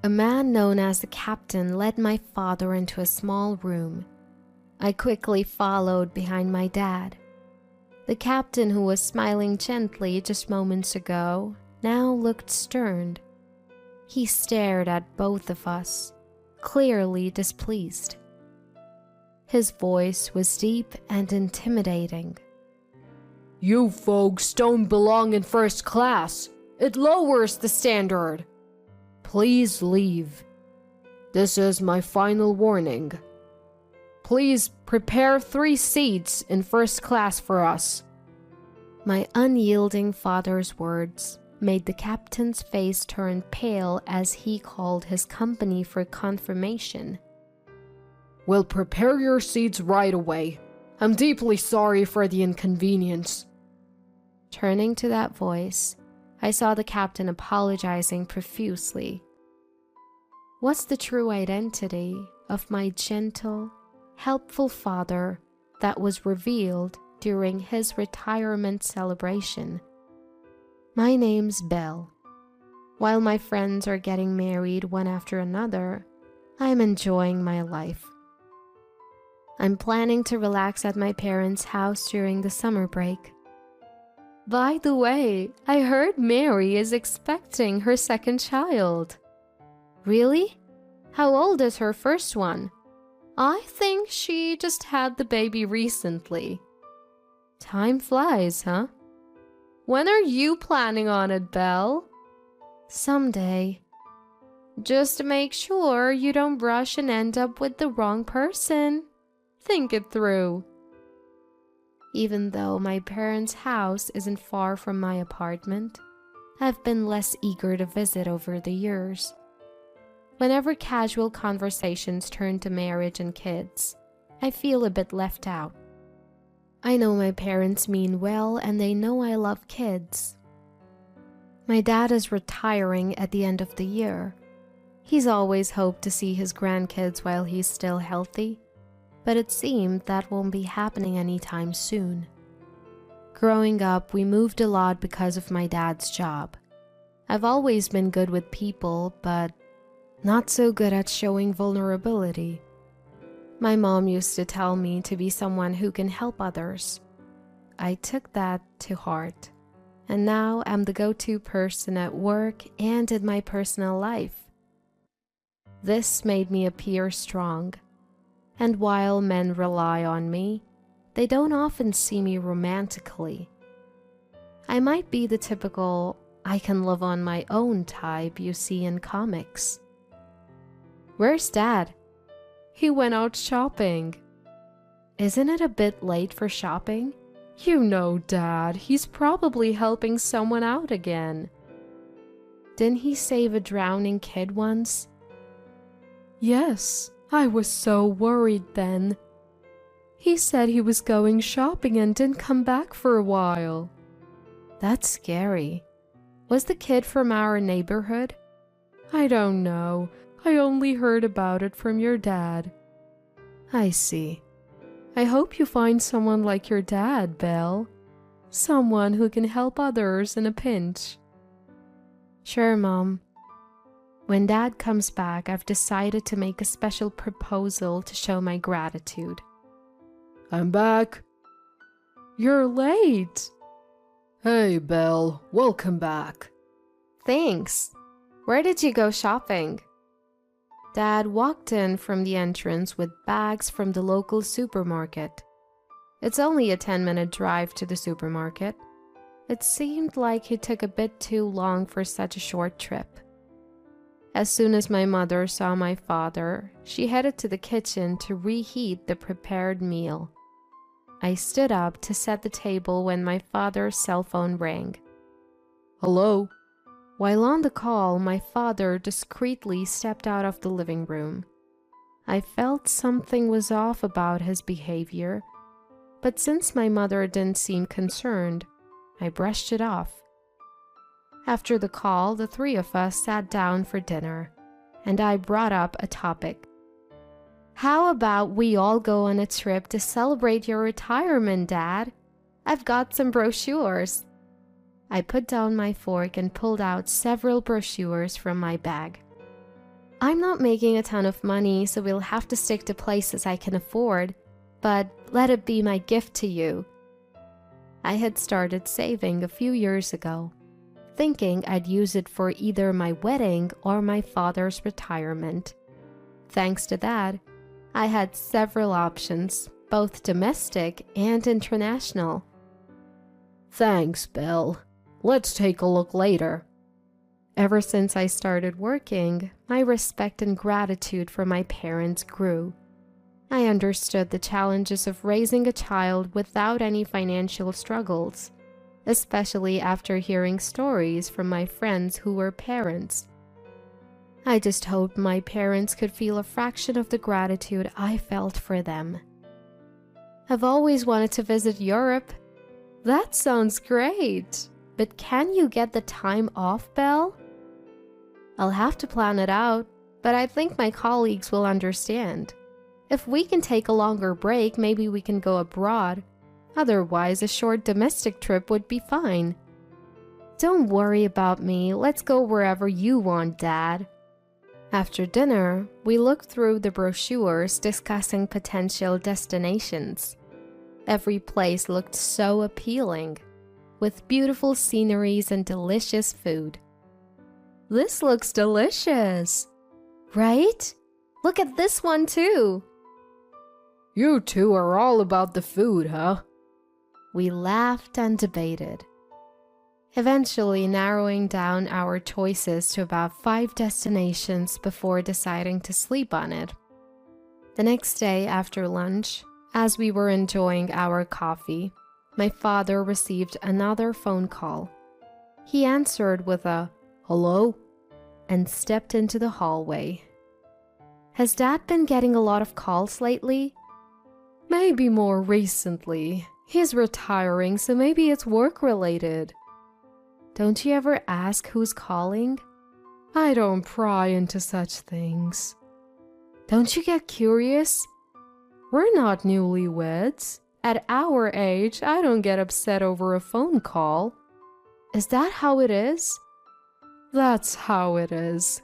A man known as the captain led my father into a small room. I quickly followed behind my dad. The captain, who was smiling gently just moments ago, now looked stern. He stared at both of us, clearly displeased. His voice was deep and intimidating. "You folks don't belong in first class. It lowers the standard. Please leave. This is my final warning. Please prepare 3 seats in first class for us." My unyielding father's words made the captain's face turn pale as he called his company for confirmation. "We'll prepare your seats right away. I'm deeply sorry for the inconvenience." Turning to that voice, I saw the captain apologizing profusely. What's the true identity of my gentle, helpful father that was revealed during his retirement celebration? My name's Belle. While my friends are getting married one after another, I'm enjoying my life. I'm planning to relax at my parents' house during the summer break. By the way, I heard Mary is expecting her second child. Really? How old is her first one? I think she just had the baby recently. Time flies, huh? When are you planning on it, Belle? Someday. Just make sure you don't rush and end up with the wrong person. Think it through. Even though my parents' house isn't far from my apartment, I've been less eager to visit over the years. Whenever casual conversations turn to marriage and kids, I feel a bit left out. I know my parents mean well and they know I love kids. My dad is retiring at the end of the year. He's always hoped to see his grandkids while he's still healthy, but it seemed that won't be happening anytime soon. Growing up, we moved a lot because of my dad's job. I've always been good with people, but not so good at showing vulnerability. My mom used to tell me to be someone who can help others. I took that to heart, and now I'm the go-to person at work and in my personal life. This made me appear strong, and while men rely on me, they don't often see me romantically. I might be the typical I can live on my own type you see in comics. Where's Dad? He went out shopping. Isn't it a bit late for shopping? You know, Dad, he's probably helping someone out again. Didn't he save a drowning kid once? Yes, I was so worried then. He said he was going shopping and didn't come back for a while. That's scary. Was the kid from our neighborhood? I don't know. I only heard about it from your dad. I see. I hope you find someone like your dad, Belle. Someone who can help others in a pinch. Sure, Mom. When Dad comes back, I've decided to make a special proposal to show my gratitude. I'm back. You're late. Hey, Belle. Welcome back. Thanks. Where did you go shopping? Dad walked in from the entrance with bags from the local supermarket. It's only a 10-minute drive to the supermarket. It seemed like he took a bit too long for such a short trip. As soon as my mother saw my father, she headed to the kitchen to reheat the prepared meal. I stood up to set the table when my father's cell phone rang. Hello? While on the call, my father discreetly stepped out of the living room. I felt something was off about his behavior, but since my mother didn't seem concerned, I brushed it off. After the call, the 3 of us sat down for dinner, and I brought up a topic. How about we all go on a trip to celebrate your retirement, Dad? I've got some brochures. I put down my fork and pulled out several brochures from my bag. I'm not making a ton of money, so we'll have to stick to places I can afford, but let it be my gift to you. I had started saving a few years ago, thinking I'd use it for either my wedding or my father's retirement. Thanks to that, I had several options, both domestic and international. Thanks, Bill. Let's take a look later. Ever since I started working, my respect and gratitude for my parents grew. I understood the challenges of raising a child without any financial struggles, especially after hearing stories from my friends who were parents. I just hoped my parents could feel a fraction of the gratitude I felt for them. I've always wanted to visit Europe. That sounds great, but can you get the time off, Belle? I'll have to plan it out, but I think my colleagues will understand. If we can take a longer break, maybe we can go abroad. Otherwise, a short domestic trip would be fine. Don't worry about me. Let's go wherever you want, Dad. After dinner, we looked through the brochures discussing potential destinations. Every place looked so appealing, with beautiful sceneries and delicious food. This looks delicious, right? Look at this one too. You two are all about the food, huh? We laughed and debated, eventually narrowing down our choices to about 5 destinations before deciding to sleep on it. The next day after lunch, as we were enjoying our coffee, my father received another phone call. He answered with a "Hello?" and stepped into the hallway. Has Dad been getting a lot of calls lately? Maybe more recently. He's retiring, so maybe it's work-related. Don't you ever ask who's calling? I don't pry into such things. Don't you get curious? We're not newlyweds. At our age, I don't get upset over a phone call. Is that how it is? That's how it is.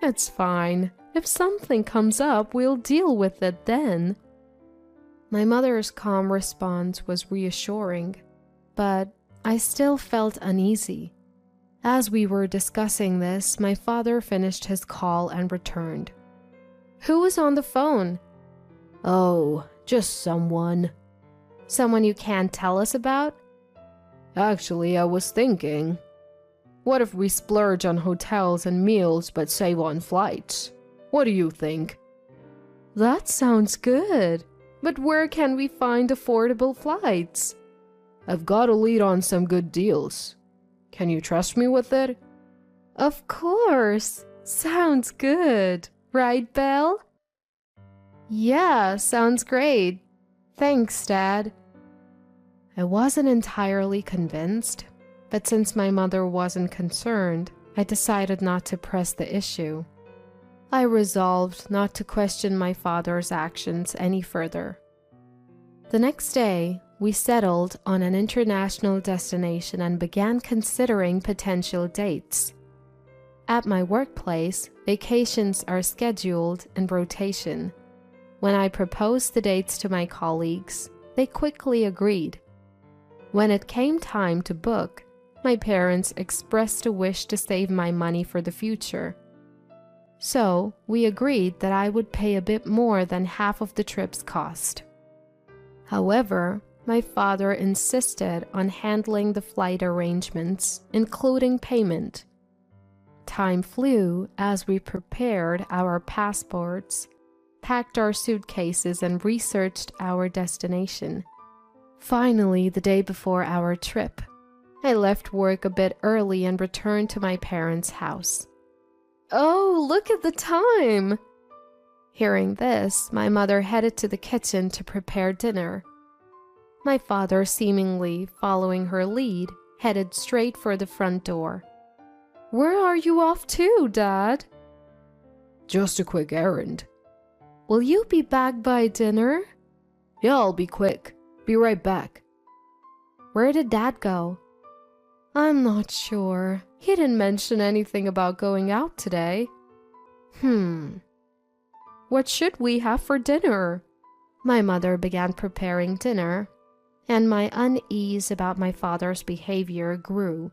It's fine. If something comes up, we'll deal with it then. My mother's calm response was reassuring, but I still felt uneasy. As we were discussing this, my father finished his call and returned. Who was on the phone? Oh, just someone. Someone you can't tell us about? Actually, I was thinking, what if we splurge on hotels and meals but save on flights? What do you think? That sounds good, but where can we find affordable flights? I've got a lead on some good deals. Can you trust me with it? Of course. Sounds good. Right, Belle? Yeah, sounds great. Thanks, Dad. I wasn't entirely convinced, but since my mother wasn't concerned, I decided not to press the issue. I resolved not to question my father's actions any further. The next day, we settled on an international destination and began considering potential dates. At my workplace, vacations are scheduled in rotation. When I proposed the dates to my colleagues, they quickly agreed. When it came time to book, my parents expressed a wish to save my money for the future. So, we agreed that I would pay a bit more than half of the trip's cost. However, my father insisted on handling the flight arrangements, including payment. Time flew as we prepared our passports, packed our suitcases, and researched our destination. Finally, the day before our trip, I left work a bit early and returned to my parents' house. Oh, look at the time! Hearing this, my mother headed to the kitchen to prepare dinner. My father, seemingly following her lead, headed straight for the front door. Where are you off to, Dad? Just a quick errand. Will you be back by dinner? Yeah, I'll be quick. Be right back. Where did Dad go? I'm not sure. He didn't mention anything about going out today. What should we have for dinner? My mother began preparing dinner, and my unease about my father's behavior grew.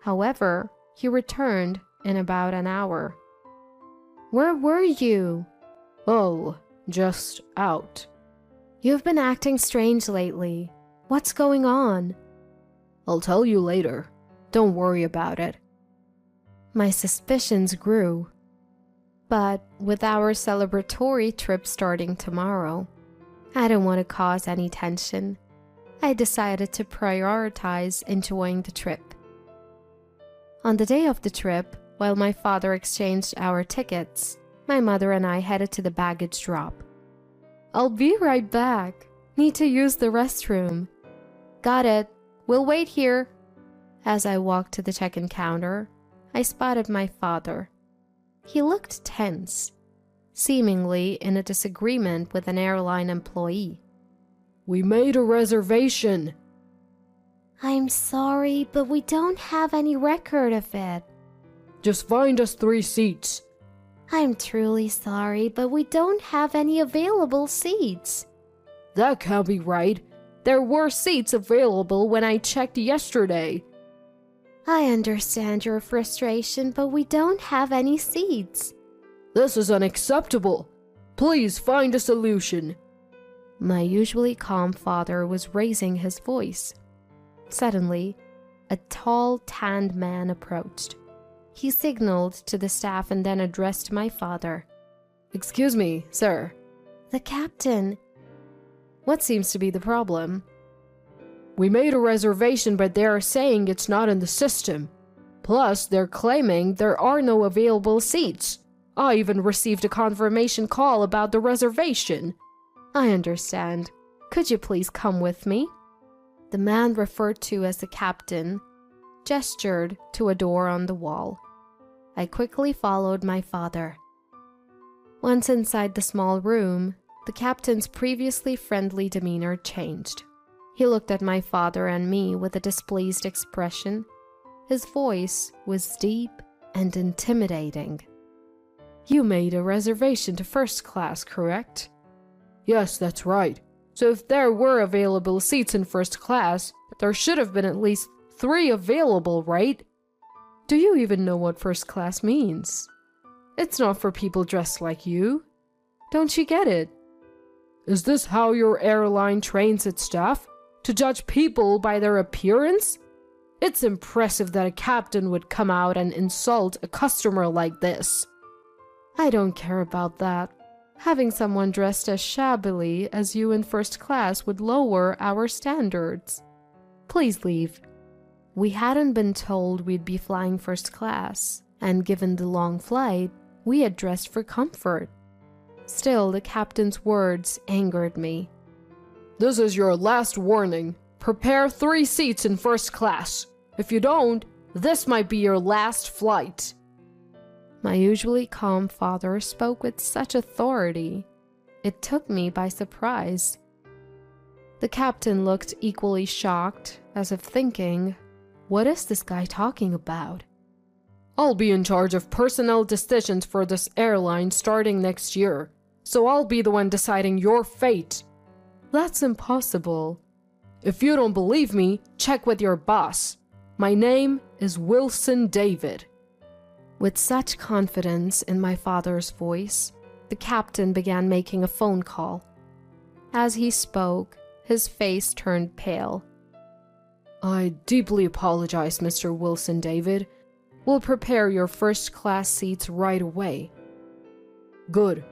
However, he returned in about an hour. Where were you? Oh, just out. You've been acting strange lately. What's going on? I'll tell you later. Don't worry about it. My suspicions grew. But with our celebratory trip starting tomorrow, I didn't want to cause any tension. I decided to prioritize enjoying the trip. On the day of the trip, while my father exchanged our tickets, my mother and I headed to the baggage drop. I'll be right back. Need to use the restroom. Got it. We'll wait here. As I walked to the check-in counter, I spotted my father. He looked tense, seemingly in a disagreement with an airline employee. We made a reservation. I'm sorry, but we don't have any record of it. Just find us 3 seats. I'm truly sorry, but we don't have any available seats. That can't be right. There were seats available when I checked yesterday. I understand your frustration, but we don't have any seats. This is unacceptable. Please find a solution. My usually calm father was raising his voice. Suddenly, a tall, tanned man approached. He signaled to the staff and then addressed my father. Excuse me, sir. The captain. What seems to be the problem? We made a reservation, but they are saying it's not in the system. Plus, they're claiming there are no available seats. I even received a confirmation call about the reservation. I understand. Could you please come with me? The man referred to as the captain gestured to a door on the wall. I quickly followed my father. Once inside the small room, the captain's previously friendly demeanor changed. He looked at my father and me with a displeased expression. His voice was deep and intimidating. You made a reservation to first class, correct? Yes, that's right. So if there were available seats in first class, there should have been at least 3 available, right? Do you even know what first class means? It's not for people dressed like you. Don't you get it? Is this how your airline trains its staff? To judge people by their appearance? It's impressive that a captain would come out and insult a customer like this. I don't care about that. Having someone dressed as shabbily as you in first class would lower our standards. Please leave. We hadn't been told we'd be flying first class, and given the long flight, we had dressed for comfort. Still, the captain's words angered me. This is your last warning. Prepare 3 seats in first class. If you don't, this might be your last flight. My usually calm father spoke with such authority. It took me by surprise. The captain looked equally shocked, as if thinking, what is this guy talking about? I'll be in charge of personnel decisions for this airline starting next year, so I'll be the one deciding your fate. That's impossible. If you don't believe me, check with your boss. My name is Wilson David. With such confidence in my father's voice, the captain began making a phone call. As he spoke, his face turned pale. I deeply apologize, Mr. Wilson David. We'll prepare your first-class seats right away. Good.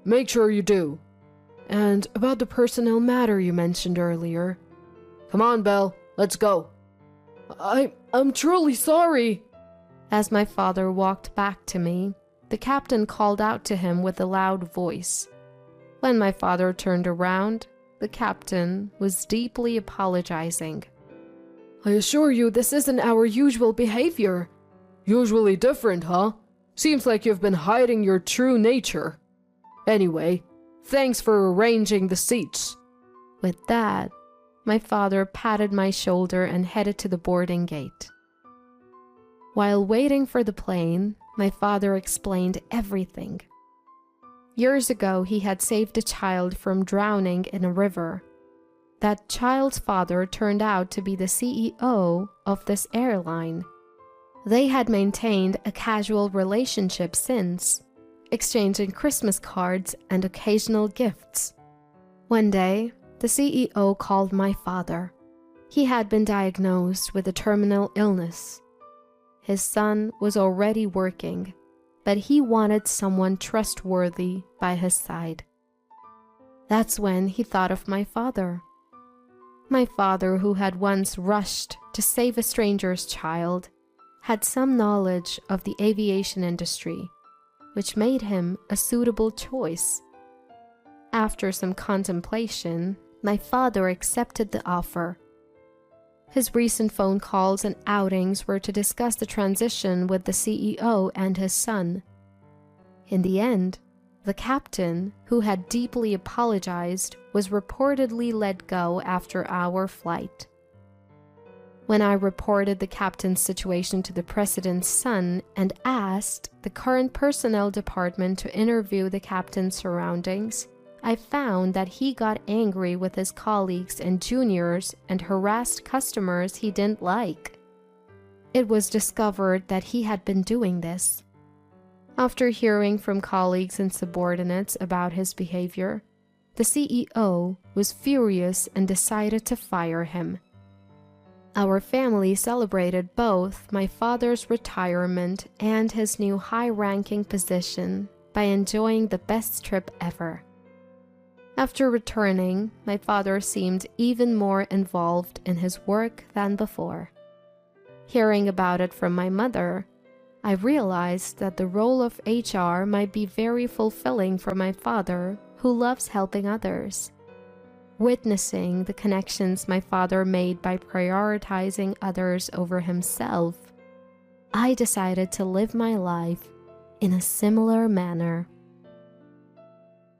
Make sure you do. And about the personnel matter you mentioned earlier. Come on, Belle. Let's go. I'm truly sorry. As my father walked back to me, the captain called out to him with a loud voice. When my father turned around, the captain was deeply apologizing. I assure you this isn't our usual behavior. Usually different, huh? Seems like you've been hiding your true nature. Anyway, thanks for arranging the seats. With that, my father patted my shoulder and headed to the boarding gate. While waiting for the plane, my father explained everything. Years ago, he had saved a child from drowning in a river. That child's father turned out to be the CEO of this airline. They had maintained a casual relationship since, exchanging Christmas cards and occasional gifts. One day, the CEO called my father. He had been diagnosed with a terminal illness. His son was already working, but he wanted someone trustworthy by his side. That's when he thought of my father. My father, who had once rushed to save a stranger's child, had some knowledge of the aviation industry, which made him a suitable choice. After some contemplation, my father accepted the offer. His recent phone calls and outings were to discuss the transition with the CEO and his son. In the end, the captain, who had deeply apologized, was reportedly let go after our flight. When I reported the captain's situation to the president's son and asked the current personnel department to interview the captain's surroundings, I found that he got angry with his colleagues and juniors and harassed customers he didn't like. It was discovered that he had been doing this. After hearing from colleagues and subordinates about his behavior, the CEO was furious and decided to fire him. Our family celebrated both my father's retirement and his new high-ranking position by enjoying the best trip ever. After returning, my father seemed even more involved in his work than before. Hearing about it from my mother, I realized that the role of HR might be very fulfilling for my father, who loves helping others. Witnessing the connections my father made by prioritizing others over himself, I decided to live my life in a similar manner.